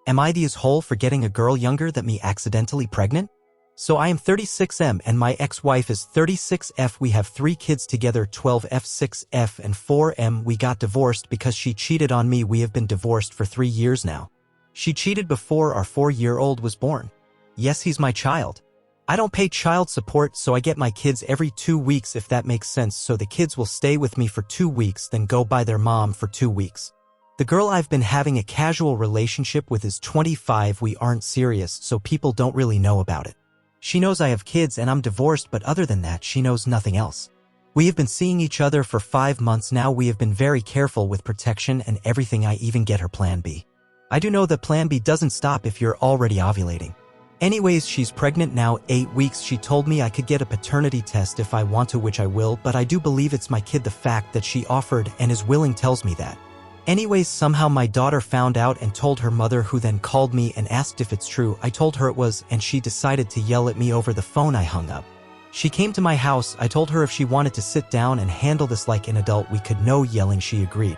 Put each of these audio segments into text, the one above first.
Am I the asshole for getting a girl younger than me accidentally pregnant? So I am 36M and my ex-wife is 36F. We have 3 kids together, 12F, 6F, and 4M. We got divorced because she cheated on me. We have been divorced for 3 years now. She cheated before our 4-year-old was born. Yes, he's my child. I don't pay child support, so I get my kids every 2 weeks, if that makes sense. So the kids will stay with me for 2 weeks, then go by their mom for 2 weeks. The girl I've been having a casual relationship with is 25. We aren't serious, so people don't really know about it. She knows I have kids and I'm divorced, but other than that, she knows nothing else. We have been seeing each other for 5 months now. We have been very careful with protection and everything. I even get her Plan B. I do know that Plan B doesn't stop if you're already ovulating. Anyways, she's pregnant now, 8 weeks. She told me I could get a paternity test if I want to, which I will, but I do believe it's my kid. The fact that she offered and is willing tells me that. Anyways, somehow my daughter found out and told her mother, who then called me and asked if it's true. I told her it was, and she decided to yell at me over the phone. I hung up. She came to my house. I told her if she wanted to sit down and handle this like an adult, we could. No yelling. She agreed.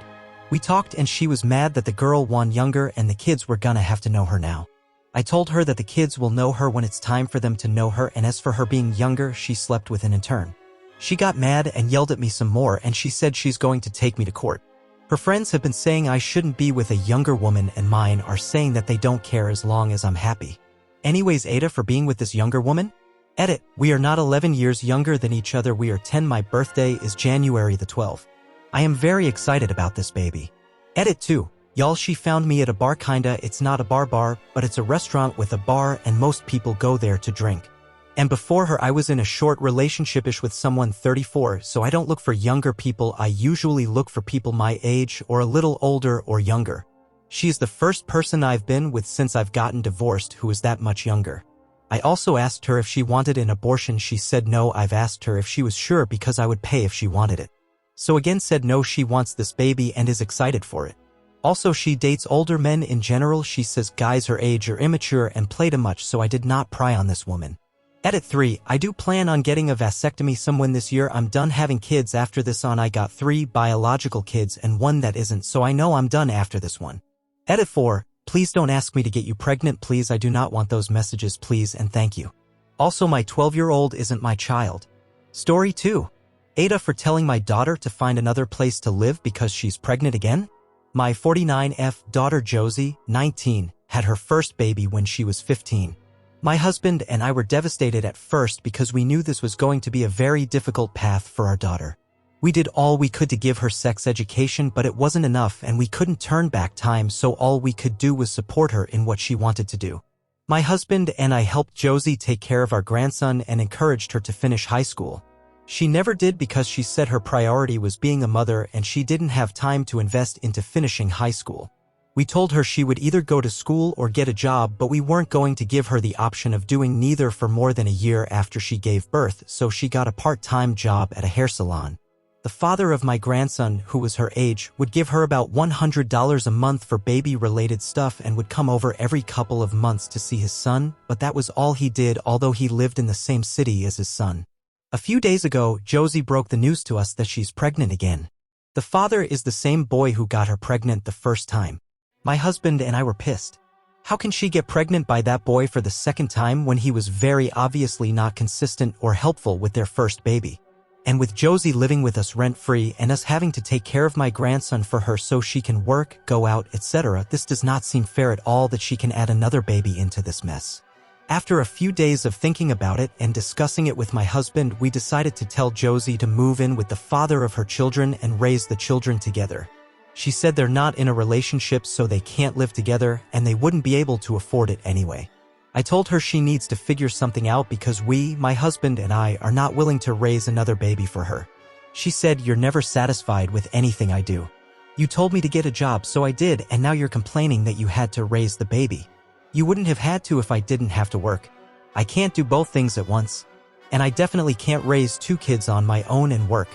We talked and she was mad that the girl won younger and the kids were gonna have to know her now. I told her that the kids will know her when it's time for them to know her, and as for her being younger, she slept with an intern. She got mad and yelled at me some more, and she said she's going to take me to court. Her friends have been saying I shouldn't be with a younger woman, and mine are saying that they don't care as long as I'm happy. Anyways, AITA for being with this younger woman? Edit. We are not 11 years younger than each other. We are 10. My birthday is January the 12th. I am very excited about this baby. Edit 2. Y'all, she found me at a bar. Kinda. It's not a bar, but it's a restaurant with a bar and most people go there to drink. And before her, I was in a short relationship-ish with someone 34, so I don't look for younger people. I usually look for people my age or a little older or younger. She is the first person I've been with since I've gotten divorced who is that much younger. I also asked her if she wanted an abortion. She said no. I've asked her if she was sure because I would pay if she wanted it. So again said no, she wants this baby and is excited for it. Also, she dates older men in general. She says guys her age are immature and play too much, so I did not pry on this woman. Edit 3. I do plan on getting a vasectomy someone this year. I'm done having kids after this on. I got 3 biological kids and 1 that isn't, so I know I'm done after this one. Edit 4. Please don't ask me to get you pregnant, please. I do not want those messages, please and thank you. Also, my 12-year-old isn't my child. Story 2. AITA for telling my daughter to find another place to live because she's pregnant again? My 49F daughter Josie, 19, had her first baby when she was 15. My husband and I were devastated at first because we knew this was going to be a very difficult path for our daughter. We did all we could to give her sex education, but it wasn't enough and we couldn't turn back time, so all we could do was support her in what she wanted to do. My husband and I helped Josie take care of our grandson and encouraged her to finish high school. She never did because she said her priority was being a mother and she didn't have time to invest into finishing high school. We told her she would either go to school or get a job, but we weren't going to give her the option of doing neither for more than a year after she gave birth, so she got a part-time job at a hair salon. The father of my grandson, who was her age, would give her about $100 a month for baby-related stuff and would come over every couple of months to see his son, but that was all he did, although he lived in the same city as his son. A few days ago, Josie broke the news to us that she's pregnant again. The father is the same boy who got her pregnant the first time. My husband and I were pissed. How can she get pregnant by that boy for the second time when he was very obviously not consistent or helpful with their first baby? And with Josie living with us rent-free and us having to take care of my grandson for her so she can work, go out, etc., this does not seem fair at all that she can add another baby into this mess. After a few days of thinking about it and discussing it with my husband, we decided to tell Josie to move in with the father of her children and raise the children together. She said they're not in a relationship, so they can't live together and they wouldn't be able to afford it anyway. I told her she needs to figure something out because we, my husband and I, are not willing to raise another baby for her. She said, "You're never satisfied with anything I do. You told me to get a job, so I did, and now you're complaining that you had to raise the baby. You wouldn't have had to if I didn't have to work. I can't do both things at once. And I definitely can't raise 2 kids on my own and work.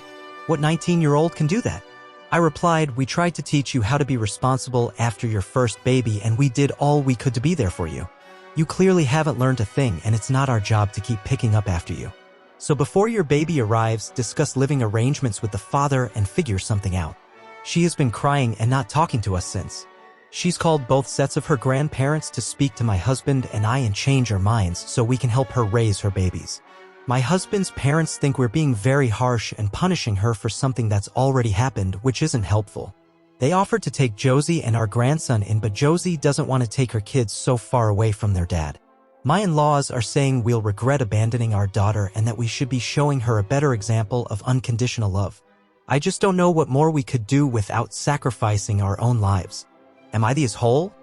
What 19-year-old can do that?" I replied, "We tried to teach you how to be responsible after your first baby and we did all we could to be there for you. You clearly haven't learned a thing and it's not our job to keep picking up after you. So before your baby arrives, discuss living arrangements with the father and figure something out." She has been crying and not talking to us since. She's called both sets of her grandparents to speak to my husband and I and change our minds so we can help her raise her babies. My husband's parents think we're being very harsh and punishing her for something that's already happened, which isn't helpful. They offered to take Josie and our grandson in, but Josie doesn't want to take her kids so far away from their dad. My in-laws are saying we'll regret abandoning our daughter and that we should be showing her a better example of unconditional love. I just don't know what more we could do without sacrificing our own lives. Am I the asshole?